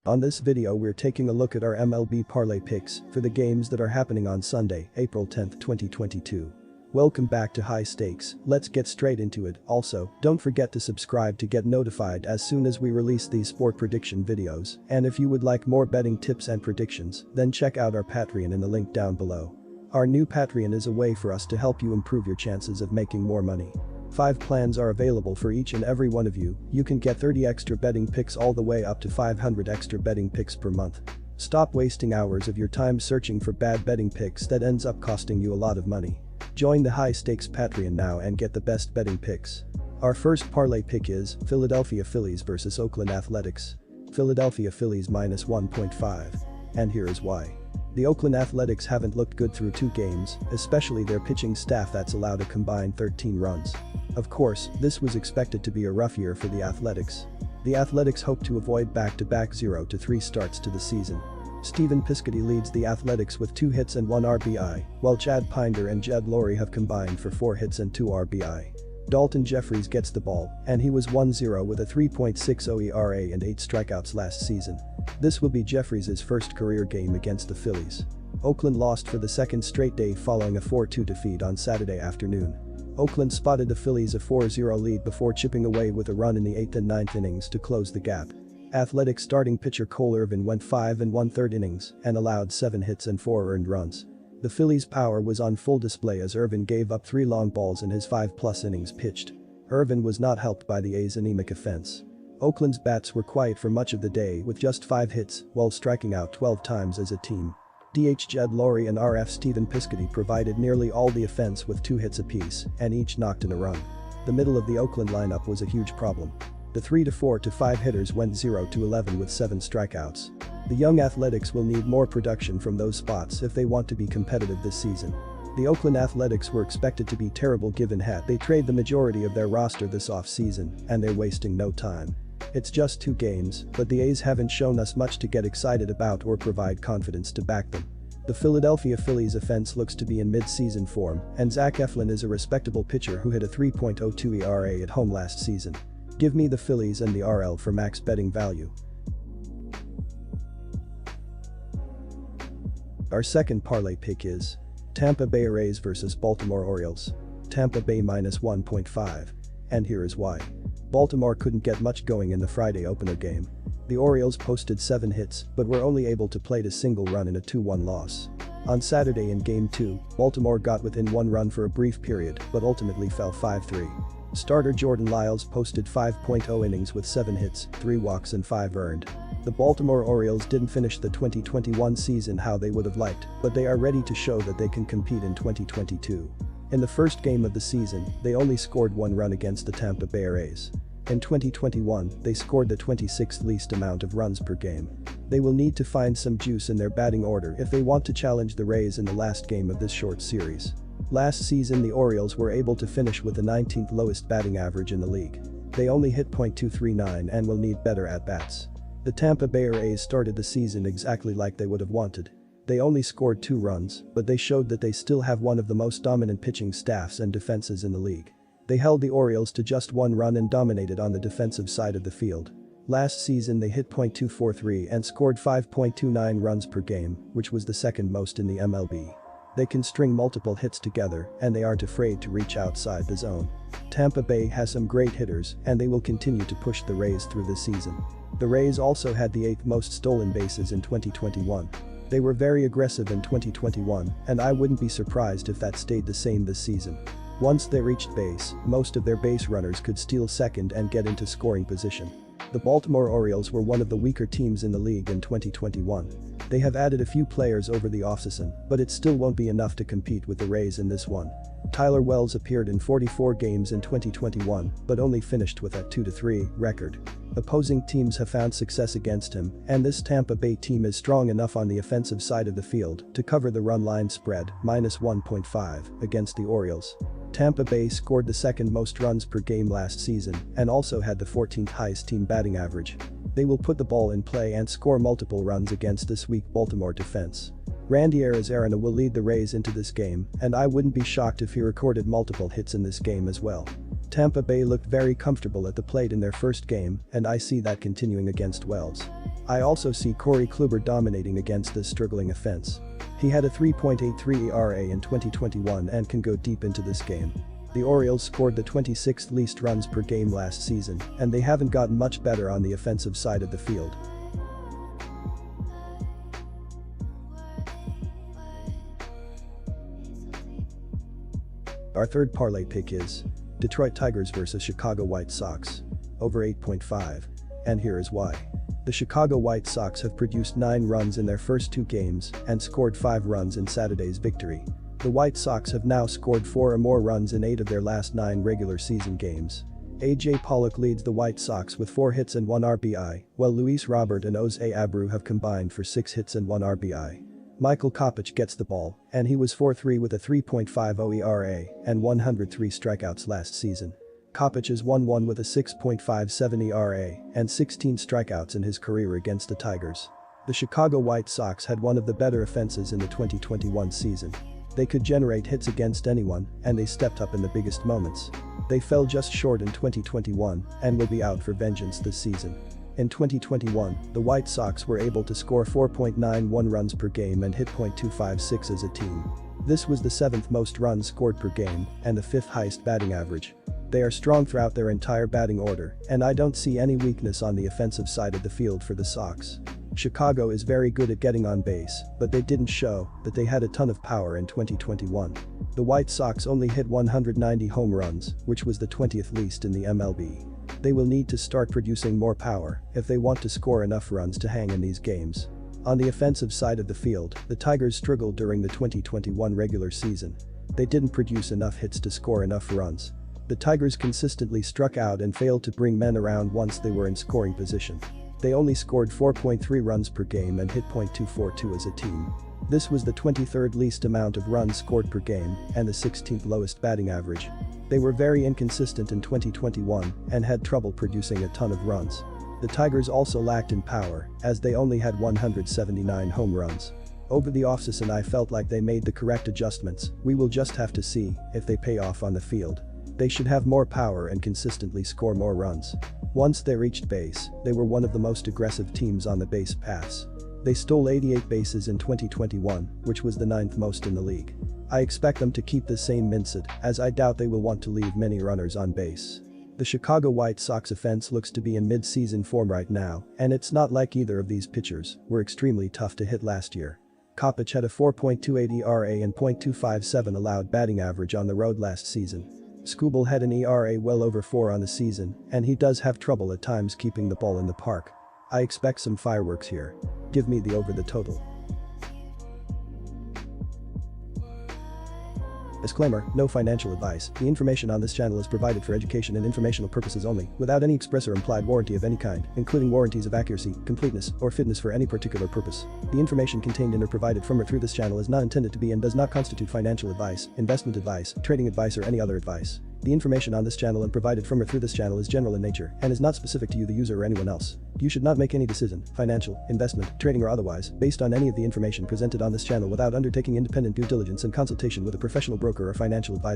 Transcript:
On this video we're taking a look at our MLB Parlay Picks for the games that are happening on Sunday, April 10, 2022. Welcome back to High Stakes, let's get straight into it. Also, don't forget to subscribe to get notified as soon as we release these sport prediction videos, and if you would like more betting tips and predictions, then check out our Patreon in the link down below. Our new Patreon is a way for us to help you improve your chances of making more money. 5 plans are available for each and every one of you. You can get 30 extra betting picks all the way up to 500 extra betting picks per month. Stop wasting hours of your time searching for bad betting picks that ends up costing you a lot of money. Join the High Stakes Patreon now and get the best betting picks. Our first parlay pick is Philadelphia Phillies vs Oakland Athletics. Philadelphia Phillies minus 1.5. And here is why. The Oakland Athletics haven't looked good through 2 games, especially their pitching staff that's allowed a combined 13 runs. Of course, this was expected to be a rough year for the Athletics. The Athletics hope to avoid back-to-back 0-3 starts to the season. Stephen Piscotty leads the Athletics with 2 hits and 1 RBI, while Chad Pinder and Jed Lowrie have combined for 4 hits and 2 RBI. Dalton Jeffries gets the ball, and he was 1-0 with a 3.60 ERA and 8 strikeouts last season. This will be Jeffries' first career game against the Phillies. Oakland lost for the second straight day following a 4-2 defeat on Saturday afternoon. Oakland spotted the Phillies a 4-0 lead before chipping away with a run in the 8th and 9th innings to close the gap. Athletics starting pitcher Cole Irvin went 5 1/3 innings and allowed 7 hits and 4 earned runs. The Phillies' power was on full display as Irvin gave up 3 long balls in his 5+ innings pitched. Irvin was not helped by the A's' anemic offense. Oakland's bats were quiet for much of the day with just 5 hits while striking out 12 times as a team. DH Jed Lowrie and RF Stephen Piscotty provided nearly all the offense with 2 hits apiece and each knocked in a run. The middle of the Oakland lineup was a huge problem. The 3-4 to 5 hitters went 0-11 with 7 strikeouts. The young Athletics will need more production from those spots if they want to be competitive this season. The Oakland Athletics were expected to be terrible given that they trade the majority of their roster this offseason, and they're wasting no time. It's just 2 games, but the A's haven't shown us much to get excited about or provide confidence to back them. The Philadelphia Phillies offense looks to be in mid-season form, and Zach Eflin is a respectable pitcher who hit a 3.02 ERA at home last season. Give me the Phillies and the RL for max betting value. Our second parlay pick is Tampa Bay Rays vs Baltimore Orioles. Tampa Bay minus 1.5. And here is why. Baltimore couldn't get much going in the Friday opener game. The Orioles posted 7 hits but were only able to plate a single run in a 2-1 loss. On Saturday in Game 2, Baltimore got within 1 run for a brief period but ultimately fell 5-3. Starter Jordan Lyles posted 5.0 innings with 7 hits, 3 walks and 5 earned. The Baltimore Orioles didn't finish the 2021 season how they would have liked, but they are ready to show that they can compete in 2022. In the first game of the season, they only scored 1 run against the Tampa Bay Rays. In 2021, they scored the 26th least amount of runs per game. They will need to find some juice in their batting order if they want to challenge the Rays in the last game of this short series. Last season the Orioles were able to finish with the 19th lowest batting average in the league. They only hit .239 and will need better at-bats. The Tampa Bay Rays started the season exactly like they would have wanted. They only scored 2 runs, but they showed that they still have one of the most dominant pitching staffs and defenses in the league. They held the Orioles to just 1 run and dominated on the defensive side of the field. Last season they hit .243 and scored 5.29 runs per game, which was the second most in the MLB. They can string multiple hits together and they aren't afraid to reach outside the zone. Tampa Bay has some great hitters and they will continue to push the Rays through the season. The Rays also had the 8th most stolen bases in 2021. They were very aggressive in 2021 and I wouldn't be surprised if that stayed the same this season. Once they reached base, most of their base runners could steal second and get into scoring position. The Baltimore Orioles were one of the weaker teams in the league in 2021. They have added a few players over the offseason, but it still won't be enough to compete with the Rays in this one. Tyler Wells appeared in 44 games in 2021 but only finished with a 2-3 record. Opposing teams have found success against him, and this Tampa Bay team is strong enough on the offensive side of the field to cover the run line spread, minus 1.5, against the Orioles. Tampa Bay scored the 2nd most runs per game last season and also had the 14th highest team batting average. They will put the ball in play and score multiple runs against this weak Baltimore defense. Randy Arozarena will lead the Rays into this game, and I wouldn't be shocked if he recorded multiple hits in this game as well. Tampa Bay looked very comfortable at the plate in their first game, and I see that continuing against Wells. I also see Corey Kluber dominating against this struggling offense. He had a 3.83 ERA in 2021 and can go deep into this game. The Orioles scored the 26th least runs per game last season, and they haven't gotten much better on the offensive side of the field. Our third parlay pick is Detroit Tigers vs Chicago White Sox, over 8.5. And here is why. The Chicago White Sox have produced 9 runs in their first 2 games and scored 5 runs in Saturday's victory. The White Sox have now scored 4 or more runs in 8 of their last 9 regular season games. A.J. Pollock leads the White Sox with 4 hits and 1 RBI, while Luis Robert and Jose Abreu have combined for 6 hits and 1 RBI. Michael Kopech gets the ball, and he was 4-3 with a 3.50 ERA and 103 strikeouts last season. Kopech is 1-1 with a 6.57 ERA and 16 strikeouts in his career against the Tigers. The Chicago White Sox had one of the better offenses in the 2021 season. They could generate hits against anyone, and they stepped up in the biggest moments. They fell just short in 2021 and will be out for vengeance this season. In 2021, the White Sox were able to score 4.91 runs per game and hit .256 as a team. This was the 7th most runs scored per game and the 5th highest batting average. They are strong throughout their entire batting order, and I don't see any weakness on the offensive side of the field for the Sox. Chicago is very good at getting on base, but they didn't show that they had a ton of power in 2021. The White Sox only hit 190 home runs, which was the 20th least in the MLB. They will need to start producing more power if they want to score enough runs to hang in these games. On the offensive side of the field, the Tigers struggled during the 2021 regular season. They didn't produce enough hits to score enough runs. The Tigers consistently struck out and failed to bring men around once they were in scoring position. They only scored 4.3 runs per game and hit .242 as a team. This was the 23rd least amount of runs scored per game and the 16th lowest batting average. They were very inconsistent in 2021 and had trouble producing a ton of runs. The Tigers also lacked in power, as they only had 179 home runs. Over the offseason I felt like they made the correct adjustments. We will just have to see if they pay off on the field. They should have more power and consistently score more runs. Once they reached base, they were one of the most aggressive teams on the base paths. They stole 88 bases in 2021, which was the 9th most in the league. I expect them to keep the same mindset, as I doubt they will want to leave many runners on base. The Chicago White Sox offense looks to be in mid-season form right now, and it's not like either of these pitchers were extremely tough to hit last year. Kopech had a 4.28 ERA and .257 allowed batting average on the road last season. Skubal had an ERA well over 4 on the season, and he does have trouble at times keeping the ball in the park. I expect some fireworks here. Give me the over the total. Disclaimer, no financial advice. The information on this channel is provided for education and informational purposes only, without any express or implied warranty of any kind, including warranties of accuracy, completeness, or fitness for any particular purpose. The information contained in or provided from or through this channel is not intended to be and does not constitute financial advice, investment advice, trading advice, or any other advice. The information on this channel and provided from or through this channel is general in nature and is not specific to you the user or anyone else. You should not make any decision, financial, investment, trading or otherwise, based on any of the information presented on this channel without undertaking independent due diligence and consultation with a professional broker or financial advisor.